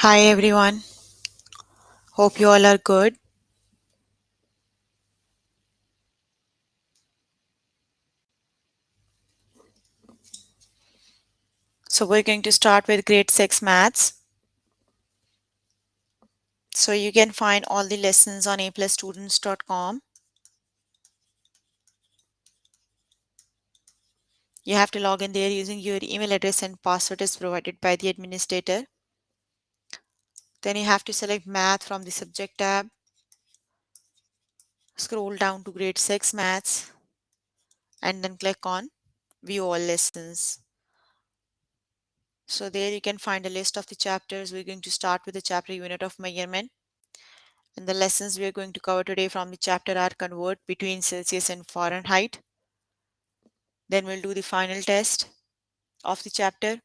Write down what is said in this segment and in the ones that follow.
Hi everyone, hope you all are good. So we're going to start with grade 6 maths. So you can find all the lessons on aplusstudents.com. You have to log in there using your email address and password is provided by the administrator. Then you have to select math from the subject tab. Scroll down to grade 6 maths and then click on view all lessons. So there you can find a list of the chapters. We're going to start with the chapter unit of measurement. And the lessons we are going to cover today from the chapter are convert between Celsius and Fahrenheit. Then we'll do the final test of the chapter.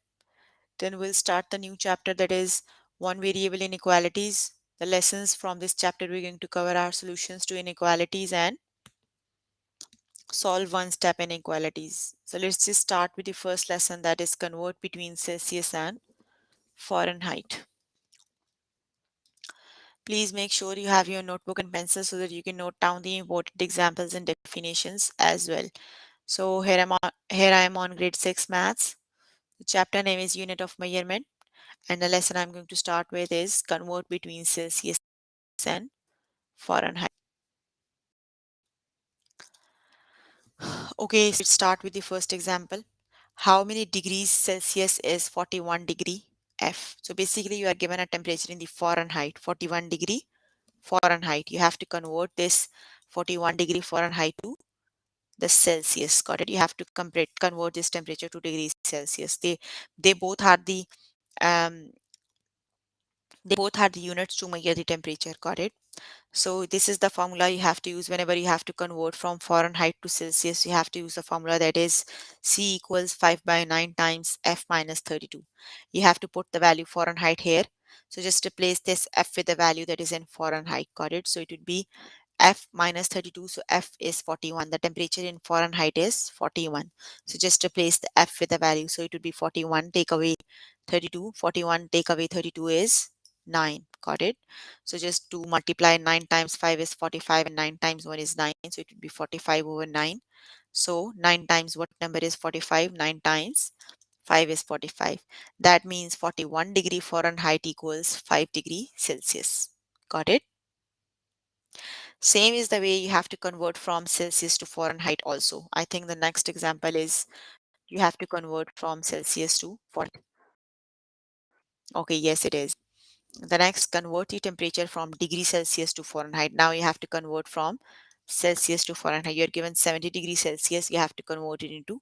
Then we'll start the new chapter, that is one variable inequalities. The lessons from this chapter we're going to cover are solutions to inequalities and solve one step inequalities. So let's just start with the first lesson, that is convert between Celsius and Fahrenheit. Please make sure you have your notebook and pencil so that you can note down the important examples and definitions as well. So here I am on grade 6 maths. The chapter name is unit of measurement and the lesson I'm going to start with is convert between Celsius and Fahrenheit. Okay, so let's start with the first example. How many degrees Celsius is 41 degree F? So basically you are given a temperature in the Fahrenheit, 41 degree Fahrenheit. You have to convert this 41 degree Fahrenheit to the Celsius. Got it? You have to convert this temperature to degrees Celsius. They both are the um, they both are the units to measure the temperature. Got it? So this is the formula you have to use whenever you have to convert from Fahrenheit to Celsius. You have to use the formula, that is C equals 5 by 9 times F minus 32. You have to put the value Fahrenheit here. So just replace this F with the value that is in Fahrenheit. Got it? So it would be F minus 32. So F is 41. The temperature in Fahrenheit is 41. So just replace the F with the value. So it would be 41 take away 32. 41 take away 32 is 9. Got it? So just to multiply 9 times 5 is 45 and 9 times 1 is 9. So it would be 45 over 9. So 9 times what number is 45? 9 times 5 is 45. That means 41 degree Fahrenheit equals 5 degree Celsius. Got it? Same is the way you have to convert from Celsius to Fahrenheit also. I think the next example is you have to convert from Celsius to Fahrenheit. Okay, yes, it is. The next, convert the temperature from degree Celsius to Fahrenheit. Now you have to convert from Celsius to Fahrenheit. You're given 70 degrees Celsius. You have to convert it into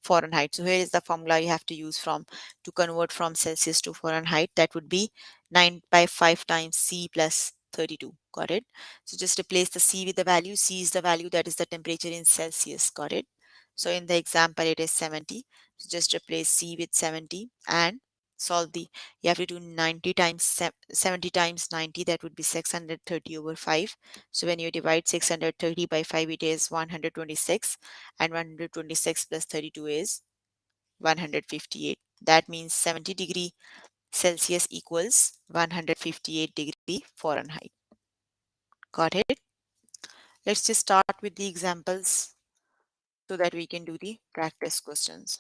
Fahrenheit. So here is the formula you have to use to convert from Celsius to Fahrenheit. That would be 9 by 5 times C plus 32. Got it? So just replace the C with the value. C is the value, that is the temperature in Celsius. Got it? So in the example, it is 70. So just replace C with 70 and solve you have to do 90 times 70 times 90, that would be 630 over 5. So when you divide 630 by 5, it is 126, and 126 plus 32 is 158. That means 70 degree Celsius equals 158 degree Fahrenheit. Got it? Let's just start with the examples so that we can do the practice questions.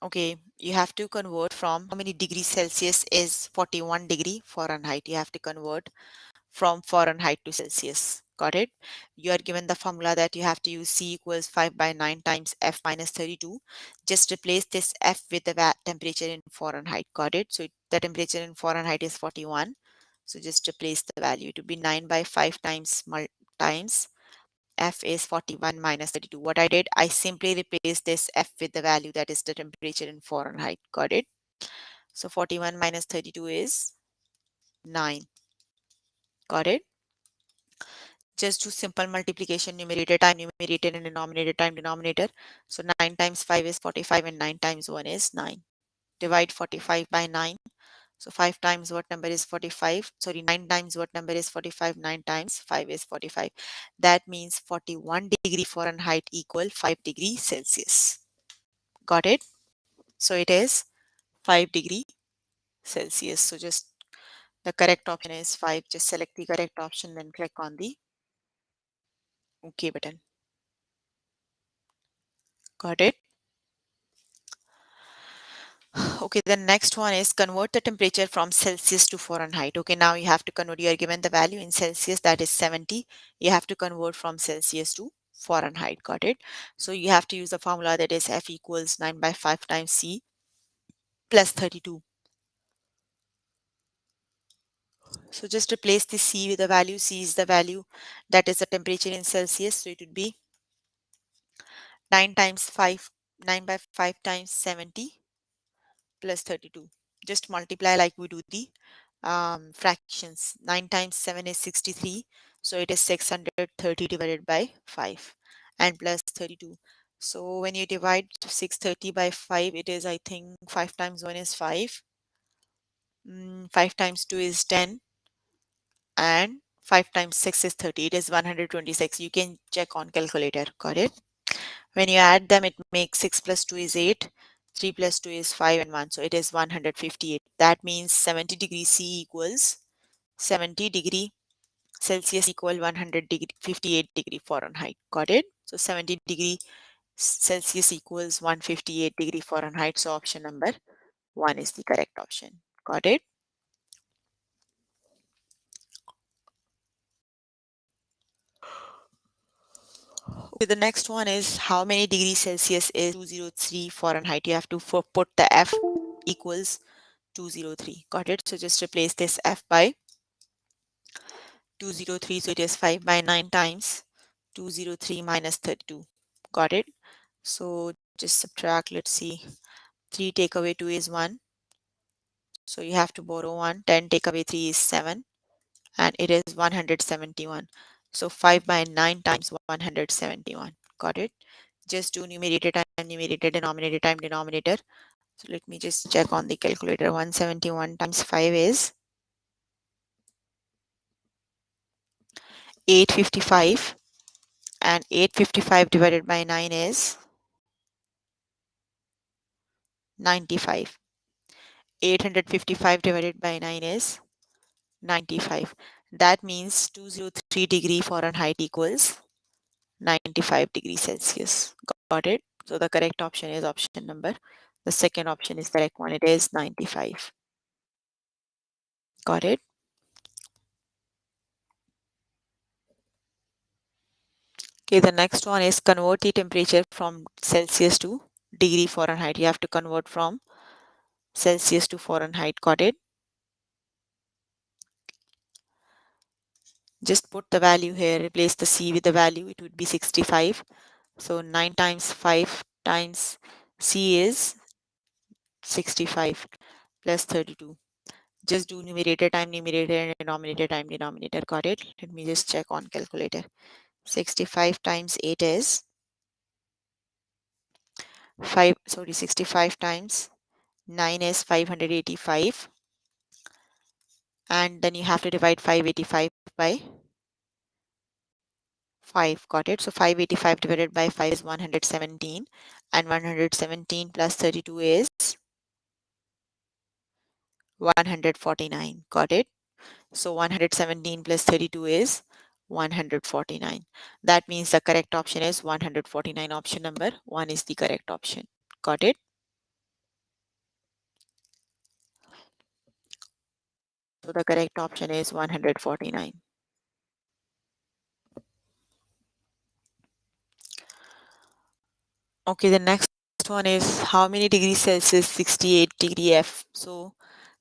Okay, you have to convert from how many degrees Celsius is 41 degree Fahrenheit. You have to convert from Fahrenheit to Celsius. Got it? You are given the formula that you have to use C equals 5 by 9 times F minus 32. Just replace this F with the temperature in Fahrenheit. Got it? So the temperature in Fahrenheit is 41. So just replace the value to be 9 by 5 times F is 41 minus 32. What I did, I simply replaced this F with the value that is the temperature in Fahrenheit. Got it? So 41 minus 32 is 9. Got it? Just do simple multiplication, numerator time numerator and denominator time denominator. So 9 times 5 is 45 and 9 times 1 is 9. Divide 45 by 9. So 5 times what number is 45? Sorry, 9 times what number is 45? 9 times 5 is 45. That means 41 degree Fahrenheit equal 5 degree Celsius. Got it? So it is 5 degree Celsius. So just the correct option is 5. Just select the correct option, then click on the OK button. Got it? Okay, the next one is convert the temperature from Celsius to Fahrenheit. Okay, now you have to convert, you are given the value in Celsius, that is 70. You have to convert from Celsius to Fahrenheit. Got it? So you have to use the formula that is F equals 9 by 5 times C plus 32. So just replace the C with the value. C is the value that is the temperature in Celsius. So it would be 9 times 5, 9 by 5 times 70 plus 32. Just multiply like we do the fractions. 9 times 7 is 63. So it is 630 divided by 5 and plus 32. So when you divide 630 by 5, it is, I think, 5 times 1 is 5. 5 times 2 is 10. And 5 times 6 is 30. It is 126. You can check on calculator. Got it? When you add them, it makes 6 plus 2 is 8. 3 plus 2 is 5 and 1. So it is 158. That means 70 degrees C equals 70 degree Celsius equal 100 degree 58 degree Fahrenheit. Got it? So 70 degree Celsius equals 158 degree Fahrenheit. So option number 1 is the correct option. Got it? Okay, the next one is how many degrees Celsius is 203 Fahrenheit. You have to put the F equals 203. Got it? So just replace this F by 203. So it is 5 by 9 times 203 minus 32. Got it? So just subtract, let's see. 3 take away 2 is 1. So you have to borrow 1. 10 take away 3 is 7. And it is 171. So 5 by 9 times 171. Got it? Just do numerator time numerator, denominator time denominator. So let me just check on the calculator. 171 times 5 is 855, and 855 divided by 9 is 95. 855 divided by 9 is 95. That means 203 degree Fahrenheit equals 95 degrees Celsius. Got it? So the correct option is option number. The second option is correct one. It is 95. Got it? Okay, the next one is convert the temperature from Celsius to degree Fahrenheit. You have to convert from Celsius to Fahrenheit. Got it? Just put the value here, replace the C with the value. It would be 65. So 9 times 5 times C is 65 plus 32. Just do numerator time numerator and denominator time denominator. Got it? Let me just check on calculator. 65 times 8 is 65 times 9 is 585, and then you have to divide 585 by 5. Got it? So 585 divided by 5 is 117, and 117 plus 32 is 149. Got it? So 117 plus 32 is 149. That means the correct option is 149. Option number 1 is the correct option. Got it? So the correct option is 149. Okay, the next one is how many degrees Celsius 68 degree F. So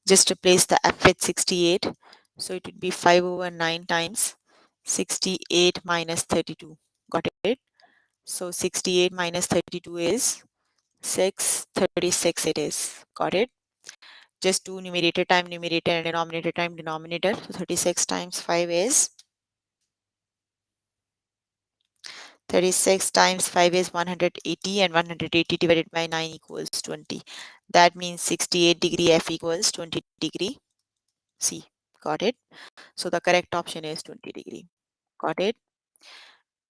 just replace the F with 68. So it would be 5 over 9 times 68 minus 32. Got it? So 68 minus 32 is 636 it is. Got it? Just do numerator time numerator and denominator time denominator. So 36 times 5 is 36 times 5 is 180, and 180 divided by 9 equals 20. That means 68 degree F equals 20 degree C. Got it? So the correct option is 20 degree. Got it?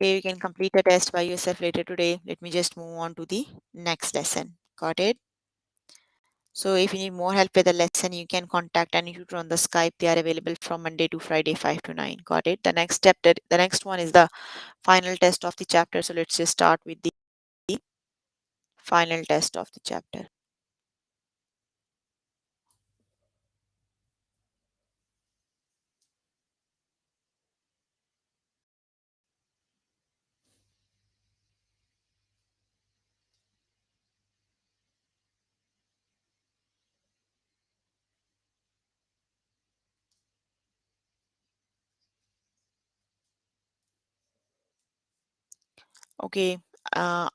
Okay, you can complete the test by yourself later today. Let me just move on to the next lesson. Got it? So if you need more help with the lesson, you can contact any tutor on the Skype. They are available from Monday to Friday, 5 to 9. Got it? The next step, the next one is the final test of the chapter. So let's just start with the final test of the chapter. Okay. Uh,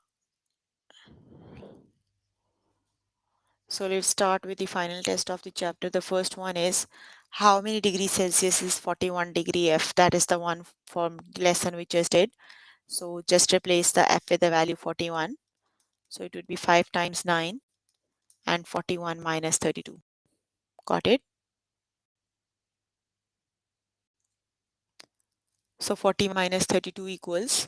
so let's start with the final test of the chapter. The first one is how many degrees Celsius is 41 degree F? That is the one from lesson we just did. So just replace the F with the value 41. So it would be 5 times 9 and 41 minus 32. Got it? So 40 minus 32 equals,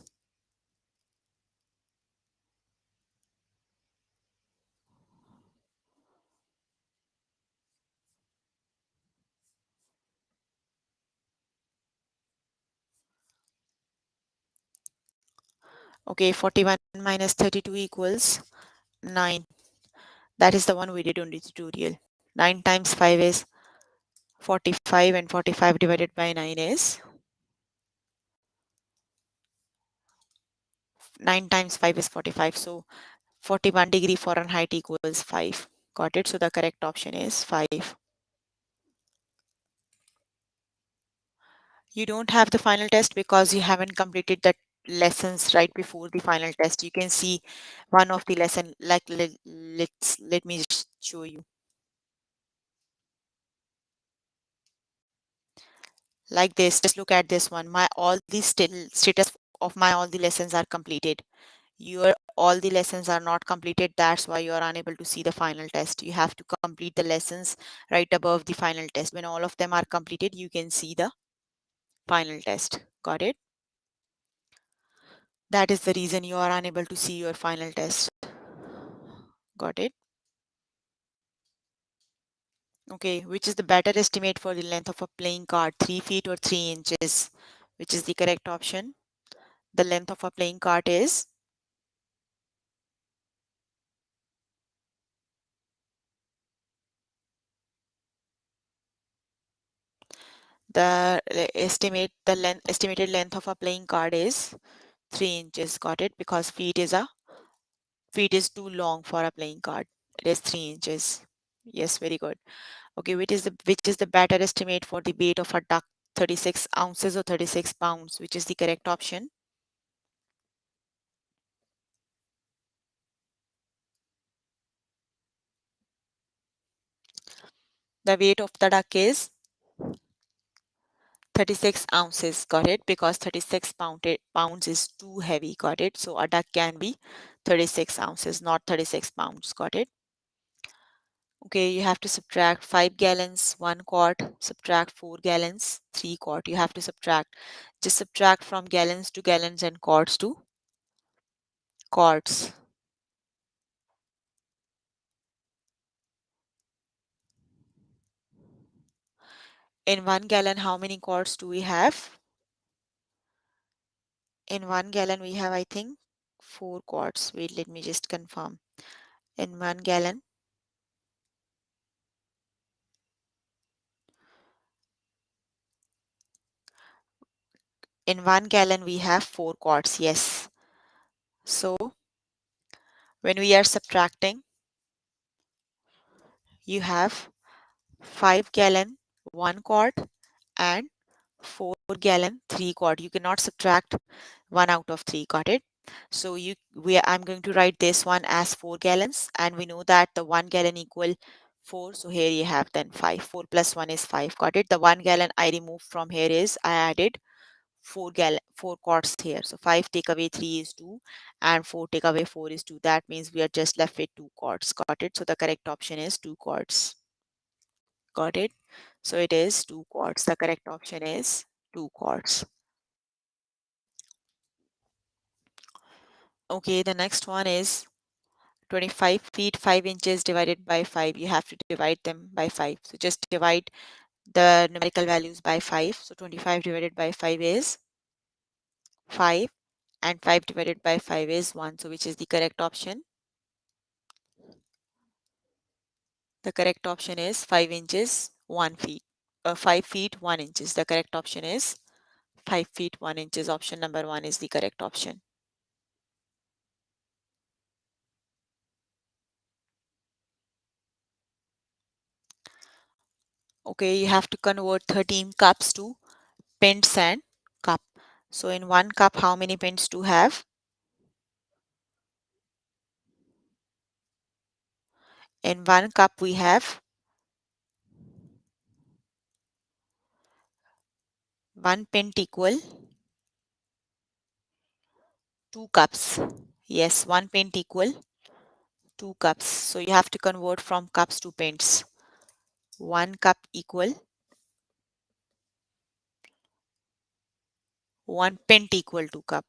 okay, 41 minus 32 equals 9. That is the one we did on the tutorial. 9 times 5 is 45 and 45 divided by 9 is 9 times 5 is 45. So 41 degree Fahrenheit equals 5. Got it? So the correct option is 5. You don't have the final test because you haven't completed the lessons right before the final test. You can see one of the lesson, like let me just show you. Like this, just look at this one. My all the status of my all the lessons are completed. Your all the lessons are not completed. That's why you are unable to see the final test. You have to complete the lessons right above the final test. When all of them are completed, you can see the final test. Got it? That is the reason you are unable to see your final test. Got it? Okay, which is the better estimate for the length of a playing card, 3 feet or 3 inches? Which is the correct option? The length of a playing card is the length estimated length of a playing card is 3 inches. Got it? Because feet is too long for a playing card. It is 3 inches. Yes, very good. Okay, which is the better estimate for the weight of a duck, 36 ounces or 36 pounds? Which is the correct option? The weight of the duck is 36 ounces. Got it? Because 36 pounds is too heavy. Got it? So a duck can be 36 ounces, not 36 pounds. Got it? Okay, you have to subtract 5 gallons, 1 quart, subtract 4 gallons, 3 quart. You have to subtract. Just subtract from gallons to gallons and quarts to quarts. In 1 gallon, how many quarts do we have? In 1 gallon, we have, I think, 4 quarts. Wait, let me just confirm. In 1 gallon, we have 4 quarts. Yes. So when we are subtracting, you have 5 gallon, 1 quart, and 4 gallon, 3 quart. You cannot subtract 1 out of 3. Got it? So I'm going to write this one as 4 gallons, and we know that the 1 gallon equal 4. So here you have then 5. 4 plus 1 is 5. Got it? The 1 gallon I removed from here is I added 4 quarts here. So 5 take away 3 is 2, and 4 take away 4 is 2. That means we are just left with 2 quarts. Got it? So the correct option is 2 quarts. Got it? So it is 2 quarts. The correct option is 2 quarts. Okay, the next one is 25 feet 5 inches divided by 5, you have to divide them by 5. So just divide the numerical values by 5. So 25 divided by 5 is 5 and 5 divided by 5 is 1. So which is the correct option? The correct option is 5 inches 1 feet. 5 feet 1 inches. The correct option is 5 feet 1 inches. Option number 1 is the correct option. Okay, you have to convert 13 cups to pints and cup. So in one cup, how many pints do you have? In one cup, we have one pint equal 2 cups. Yes, one pint equal 2 cups. So you have to convert from cups to pints. One cup equal one pint equal to cup.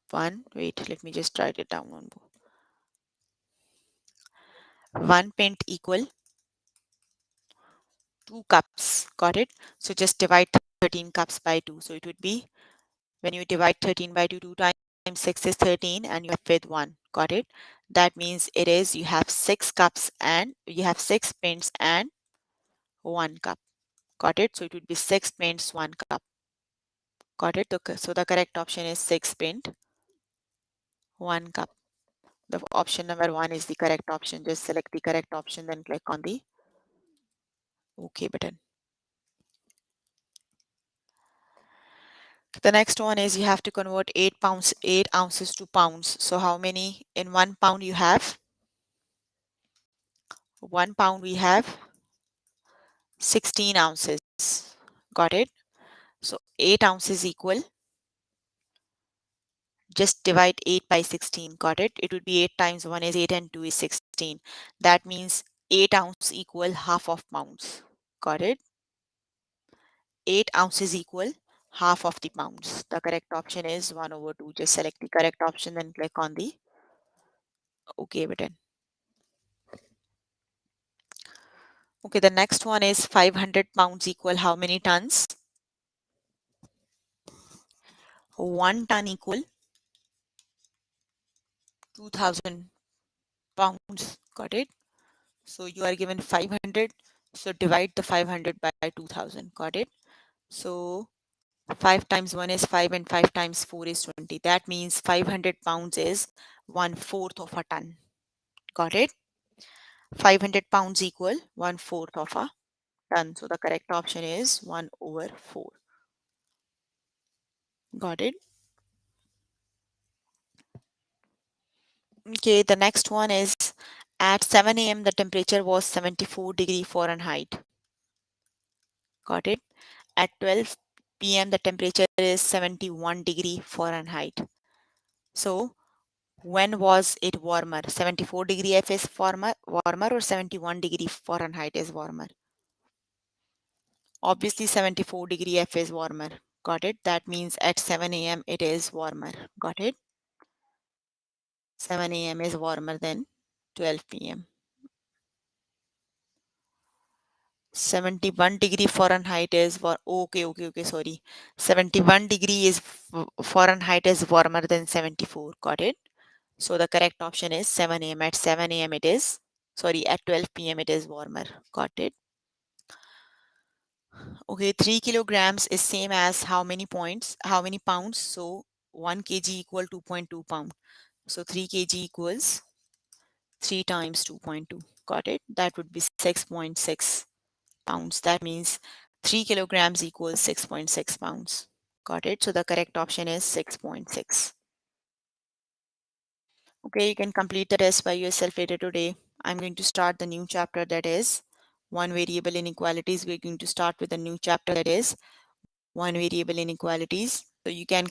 Wait, let me just write it down on board. One pint equal 2 cups. Got it? So just divide 13 cups by 2. So it would be, when you divide 13 by 2, 2 times 6 is 13 and you have with 1. Got it? That means it is, you have 6 cups and you have 6 pints and 1 cup. Got it? So it would be 6 pints, 1 cup. Got it? So the correct option is 6 pint, 1 cup. The option number 1 is the correct option. Just select the correct option, then click on the OK button. The next one is, you have to convert 8 ounces to pounds. So how many in 1 pound you have? 1 pound we have 16 ounces. Got it? So 8 ounces equal, just divide 8 by 16. Got it? It would be 8 times 1 is 8 and 2 is 16. That means 8 ounces equal half of pounds. Got it? 8 ounces equal half of the pounds. The correct option is 1 over 2. Just select the correct option, then click on the OK button. Okay, the next one is 500 pounds equal how many tons? 1 ton equal 2000 pounds. Got it? So you are given 500. So divide the 500 by 2000. Got it? So 5 times 1 is 5 and 5 times 4 is 20. That means 500 pounds is 1/4 of a ton. Got it? 500 pounds equal 1/4 of a ton. So the correct option is 1 over 4. Got it? Okay, the next one is, at 7 a.m. the temperature was 74°F. Got it? At 12 p.m. the temperature is 71°F. So when was it warmer? 74°F is warmer or 71°F is warmer? Obviously 74°F is warmer. Got it? That means at 7 a.m. it is warmer. Got it? 7 a.m. is warmer than 12 p.m. 71°F is okay, sorry. 71 degree is Fahrenheit is warmer than 74. Got it? So the correct option is 7 a.m. At 7 a.m. it is, sorry, at 12 p.m. it is warmer. Got it? Okay, 3 kilograms is same as how many pounds? So 1 kg equal 2.2 pound. So 3 kg equals 3 times 2.2. Got it? That would be 6.6 pounds. That means 3 kilograms equals 6.6 pounds. Got it? So the correct option is 6.6. Okay, you can complete the test by yourself later today. I'm going to start the new chapter, that is one variable inequalities. We're going to start with a new chapter, that is one variable inequalities. So you can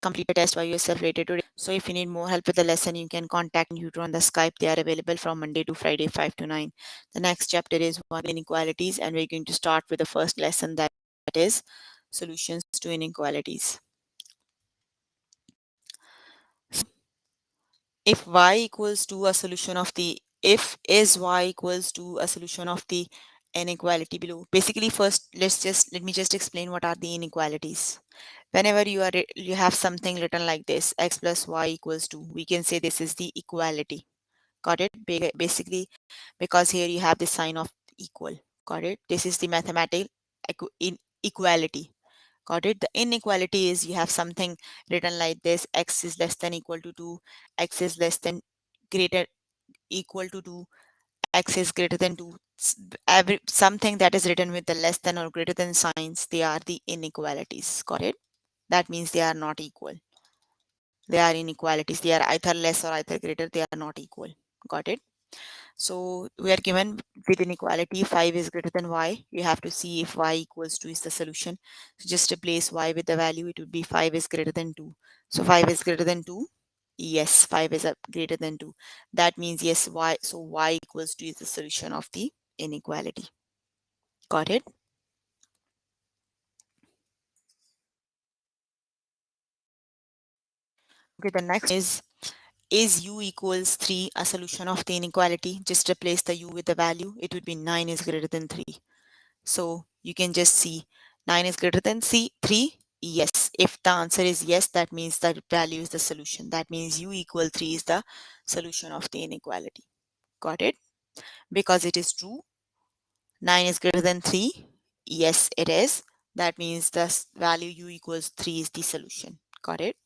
complete the test by yourself later today. So if you need more help with the lesson, you can contact me on the Skype. They are available from Monday to Friday, 5 to 9. The next chapter is one inequalities, and we're going to start with the first lesson, that is solutions to inequalities. If y equals to a solution of the if is y equals to a solution of the inequality below. Basically, first let me just explain what are the inequalities. Whenever you have something written like this, x plus y equals 2, we can say this is the equality. Got it? Basically, because here you have the sign of equal. Got it? This is the mathematical inequality. Got it? The inequality is you have something written like this, x is less than equal to 2, x is less than greater equal to 2, x is greater than 2. Every something that is written with the less than or greater than signs, they are the inequalities. Got it? That means they are not equal. They are inequalities. They are either less or either greater. They are not equal. Got it? So we are given with inequality 5 is greater than y. You have to see if y equals 2 is the solution. So just replace y with the value. It would be 5 is greater than 2. So 5 is greater than 2. Yes, 5 is greater than 2. That means yes, y. So y equals 2 is the solution of the inequality. Got it? Okay, the next is u equals 3 a solution of the inequality? Just replace the u with the value. It would be 9 is greater than 3. So you can just see 9 is greater than 3. Yes. If the answer is yes, that means that value is the solution. That means u equal 3 is the solution of the inequality. Got it? Because it is true. 9 is greater than 3. Yes, it is. That means the value u equals 3 is the solution. Got it?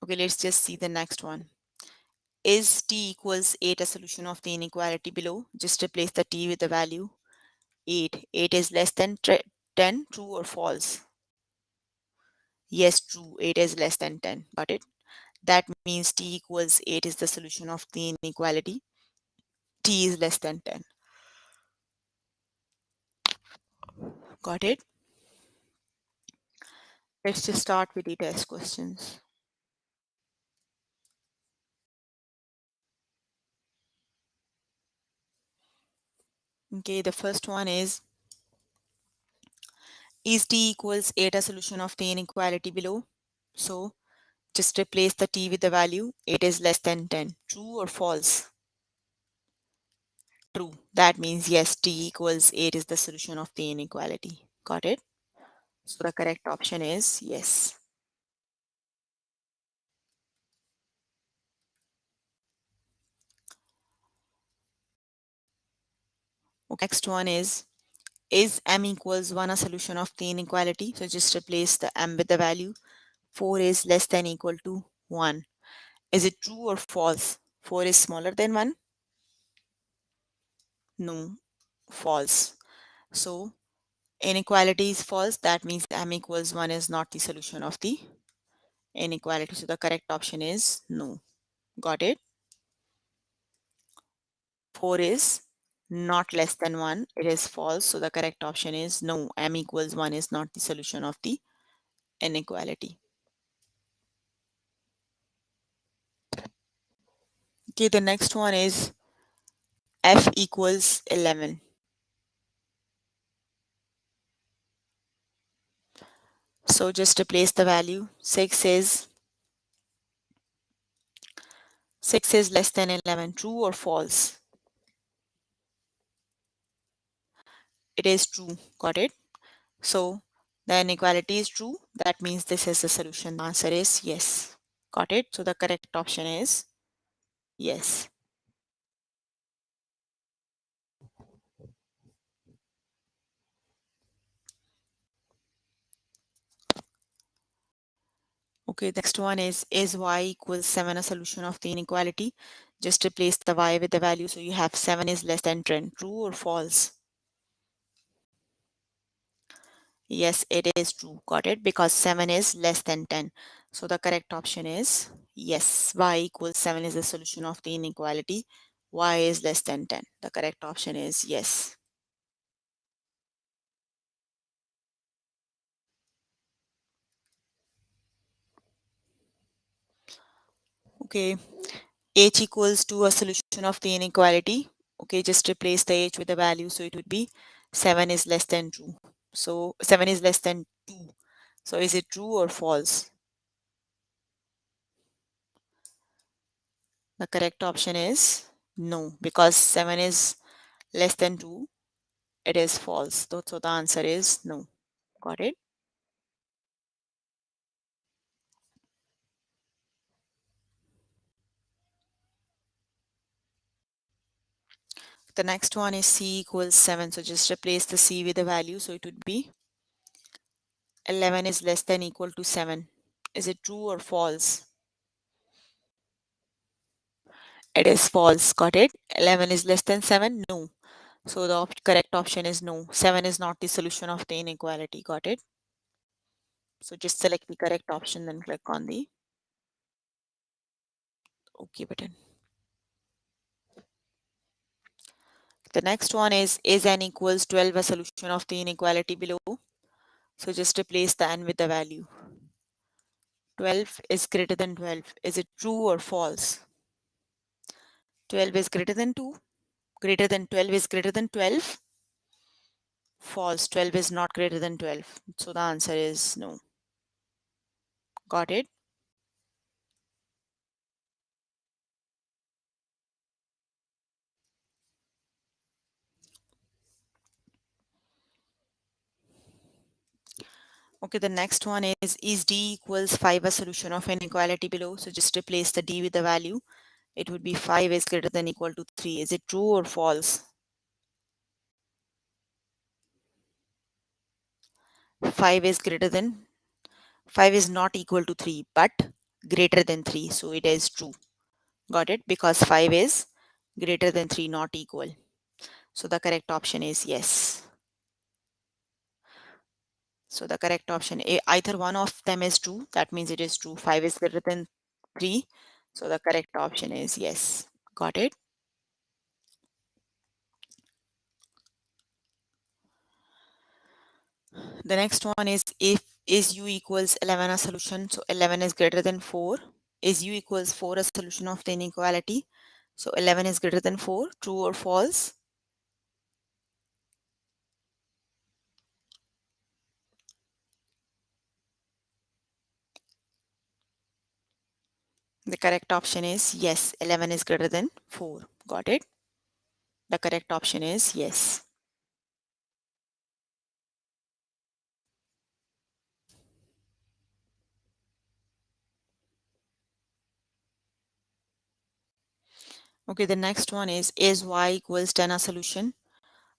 Okay, let's just see the next one. Is t equals 8 a solution of the inequality below? Just replace the t with the value 8. 8 is less than 10, true or false? Yes, true. 8 is less than 10. Got it? That means t equals 8 is the solution of the inequality. T is less than 10. Got it? Let's just start with the test questions. Okay, the first one is t equals 8 a solution of the inequality below? So just replace the t with the value 8 is less than 10. True or false? True. That means yes, t equals 8 is the solution of the inequality. Got it? So the correct option is yes. Okay, next one is m equals 1 a solution of the inequality? So just replace the m with the value. 4 is less than equal to 1. Is it true or false? 4 is smaller than 1? No, false. So inequality is false. That means m equals 1 is not the solution of the inequality. So the correct option is no. Got it? 4 is not less than 1. It is false. So the correct option is no. M equals 1 is not the solution of the inequality. Okay, the next one is f equals 11. So just replace the value. 6 is less than 11. True or false? It is true. Got it? So the inequality is true. That means this is the solution. The answer is yes. Got it? So the correct option is yes. Okay, the next one is y equals 7 a solution of the inequality? Just replace the y with the value. So you have 7 is less than 10. True or false? Yes, it is true. Got it? Because 7 is less than 10. So the correct option is yes. Y equals 7 is the solution of the inequality. Y is less than 10. The correct option is yes. Okay. H equals to a solution of the inequality. Okay, just replace the H with the value. So it would be 7 is less than 2. So 7 is less than 2. So is it true or false? The correct option is No, because 7 is less than 2, it is false. So the answer is no. Got it? The next one is c equals 7. So just replace the c with the value. So it would be 11 is less than equal to 7. Is it true or false? It is false. Got it? 11 is less than 7? No. So the correct option is no. 7 is not the solution of the inequality. Got it? So just select the correct option, then click on the OK button. The next one is n equals 12 a solution of the inequality below? So just replace the n with the value. 12 is greater than 12. Is it true or false? 12 is greater than 2. Greater than 12 is greater than 12. False. 12 is not greater than 12. So the answer is no. Got it? Okay, the next one is d equals 5 a solution of inequality below? So just replace the d with the value. It would be 5 is greater than equal to 3. Is it true or false? 5 is greater than 5 is not equal to 3 but greater than 3. So it is true. Got it? Because 5 is greater than 3, not equal. So the correct option is yes. So the correct option, either one of them is true. That means it is true. 5 is greater than 3. So the correct option is yes. Got it? The next one is if is u equals 11 a solution? So 11 is greater than 4. Is u equals 4 a solution of the inequality? So 11 is greater than 4. True or false? The correct option is yes. 11 is greater than 4. Got it? The correct option is yes. Okay, the next one is y equals 10 a solution?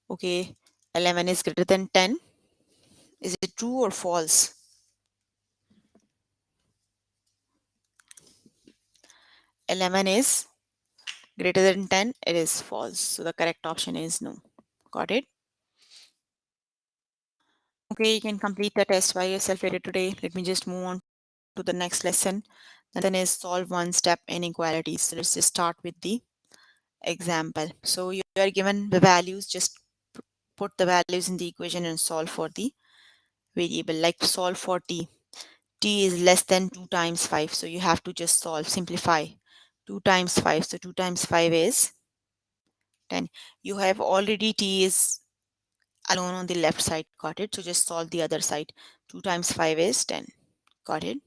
Okay, 11 is greater than 10. Is it true or false? 11 is greater than 10. It is false. So the correct option is no. Got it? Okay, you can complete the test by yourself later today. Let me just move on to the next lesson. The then is solve one step inequalities. So let's just start with the example. So you are given the values, just put the values in the equation and solve for the variable. Like solve for t. T is less than 2 times 5. So you have to just solve, simplify. 2 times 5. So 2 times 5 is 10. You have already t is alone on the left side. Got it? So just solve the other side. 2 times 5 is 10. Got it?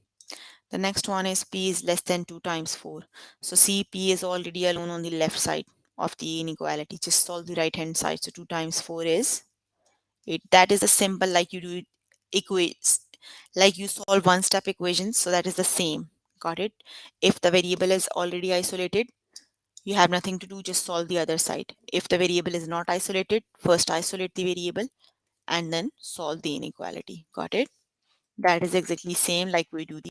The next one is p is less than 2 times 4. So see, p is already alone on the left side of the inequality. Just solve the right hand side. So 2 times 4 is 8. That is a simple like you do it equates like you solve one step equations. So that is the same. Got it? If the variable is already isolated, you have nothing to do, just solve the other side. If the variable is not isolated, first isolate the variable and then solve the inequality. Got it? That is exactly same like we do the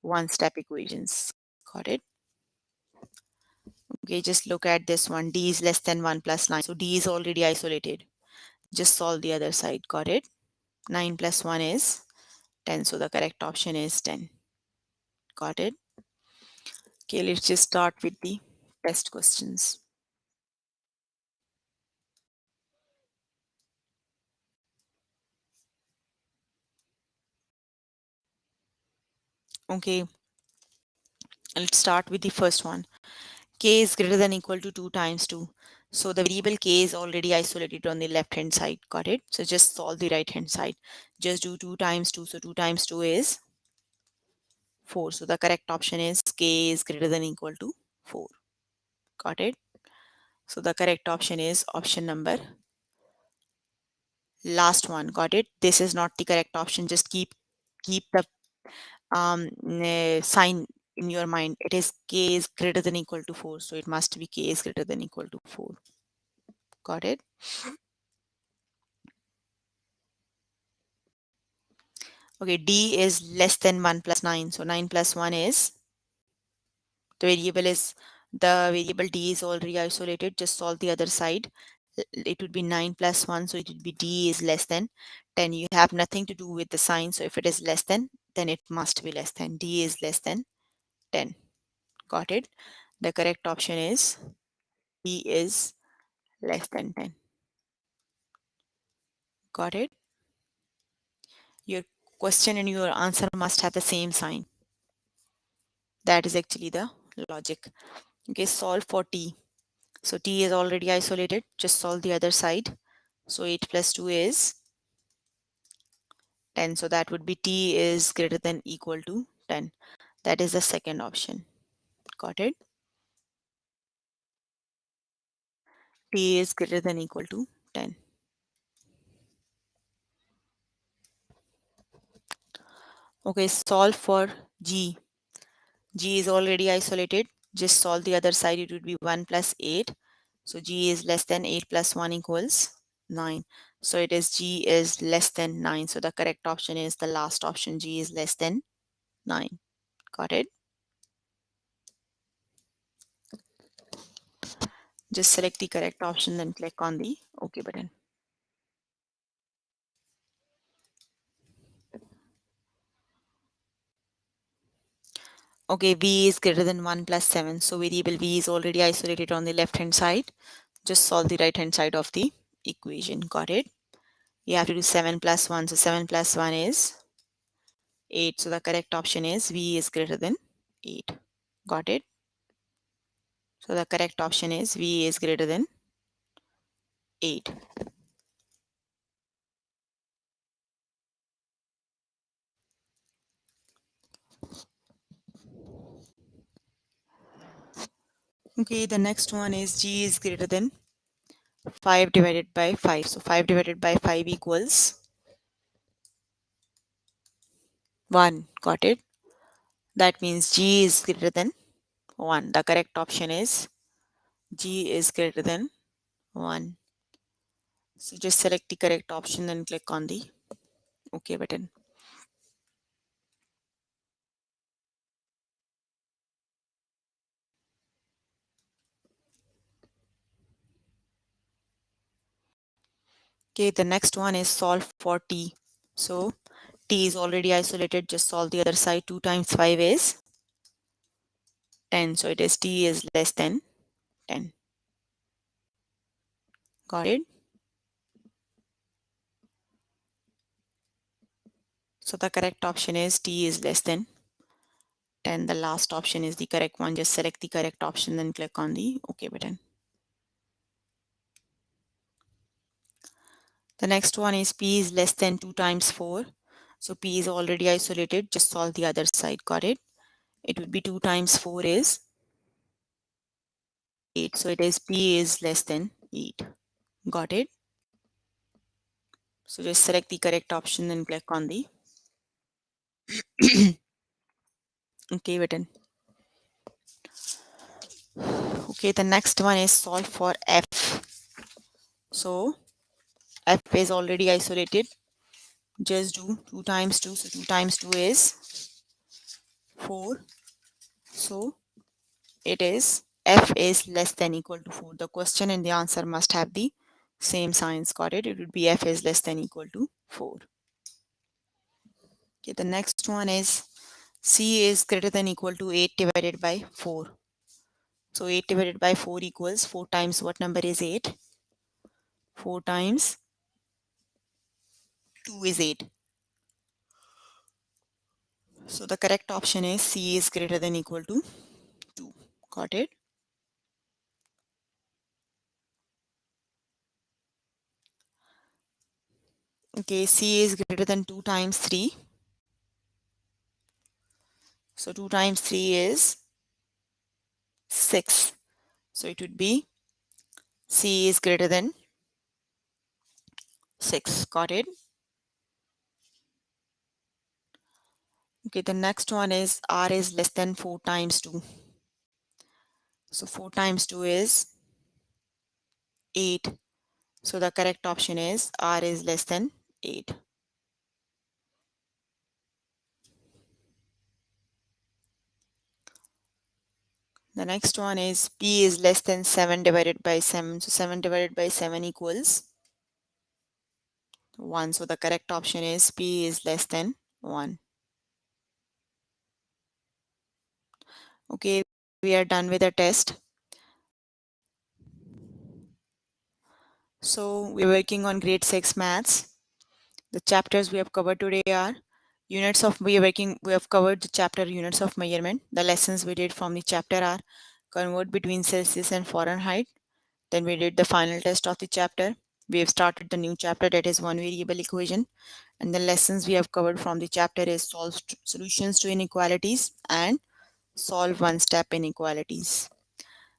one step equations. Got it? Okay, just look at this one. D is less than 1 plus 9. So D is already isolated. Just solve the other side. Got it? 9 plus 1 is 10. So the correct option is 10. Got it? Okay, let's just start with the test questions. Okay, let's start with the first one. K is greater than equal to 2 times 2. So the variable k is already isolated on the left hand side. Got it? So just solve the right hand side. Just do 2 times 2. So 2 times 2 is 4. So the correct option is k is greater than equal to 4. Got it? So the correct option is option number last one. Got it? This is not the correct option. Just keep the sign in your mind. It is k is greater than equal to 4. So it must be k is greater than equal to 4. Got it? Okay, d is less than 1 plus 9. So 9 plus 1 is, the variable d is already isolated. Just solve the other side. It would be 9 plus 1. So it would be d is less than 10. You have nothing to do with the sign. So if it is less than, then it must be less than. D is less than 10. Got it? The correct option is d is less than 10. Got it? Your question and your answer must have the same sign. That is actually the logic. Okay, solve for t. So t is already isolated. Just solve the other side. So 8 plus 2 is 10. So that would be t is greater than equal to 10. That is the second option. Got it? T is greater than equal to 10. Okay, solve for g. G is already isolated. Just solve the other side. It would be 1 plus 8. So g is less than 8 plus 1 equals 9. So it is g is less than 9. So the correct option is the last option. G is less than 9. Got it? Just select the correct option, then click on the OK button. Okay, v is greater than 1 plus 7. So variable v is already isolated on the left hand side. Just solve the right hand side of the equation. Got it? You have to do 7 plus 1. So 7 plus 1 is 8. So the correct option is v is greater than 8. Got it? So the correct option is v is greater than 8. Okay, the next one is g is greater than 5 divided by 5. So 5 divided by 5 equals 1. Got it? That means g is greater than 1. The correct option is g is greater than 1. So just select the correct option and click on the OK button. Okay, the next one is solve for t. So t is already isolated. Just solve the other side. 2 times 5 is 10. So it is t is less than 10. Got it? So the correct option is t is less than 10. The last option is the correct one. Just select the correct option, then click on the OK button. The next one is p is less than 2 times 4. So p is already isolated. Just solve the other side. Got it? It would be 2 times 4 is 8. So it is p is less than 8. Got it? So just select the correct option and click on the OK button. Okay, the next one is solve for f. So f is already isolated. Just do 2 times 2. So 2 times 2 is 4. So it is f is less than equal to 4. The question and the answer must have the same signs. Got it? It would be f is less than equal to 4. Okay, the next one is c is greater than equal to 8 divided by 4. So 8 divided by 4 equals 4 times what number is 8? 4 times 2 is 8. So the correct option is c is greater than equal to 2. Got it? Okay, c is greater than 2 times 3. So 2 times 3 is 6. So it would be C is greater than 6. Got it? Okay, the next one is R is less than 4 times 2. So 4 times 2 is 8. So the correct option is R is less than 8. The next one is P is less than 7 divided by 7. So 7 divided by 7 equals 1. So the correct option is P is less than 1. Okay, we are done with the test. So we're working on grade 6 maths. The chapters we have covered today are we have covered the chapter units of measurement. The lessons we did from the chapter are convert between Celsius and Fahrenheit. Then we did the final test of the chapter. We have started the new chapter, that is one variable equation. And the lessons we have covered from the chapter is solve solutions to inequalities and solve one-step inequalities.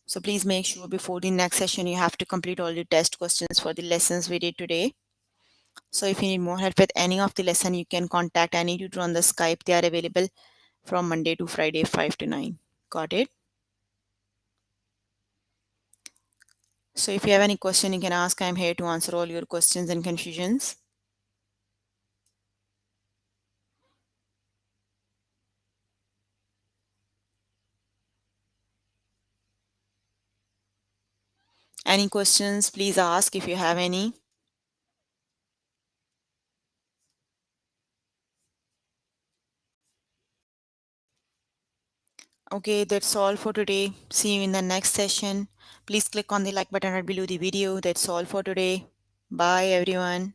So please make sure before the next session you have to complete all the test questions for the lessons we did today. So if you need more help with any of the lesson, you can contact any tutor on the Skype. They are available from Monday to Friday, 5 to 9. Got it? So if you have any question, you can ask. I'm here to answer all your questions and confusions. Any questions, please ask if you have any. Okay, that's all for today. See you in the next session. Please click on the like button right below the video. That's all for today. Bye everyone.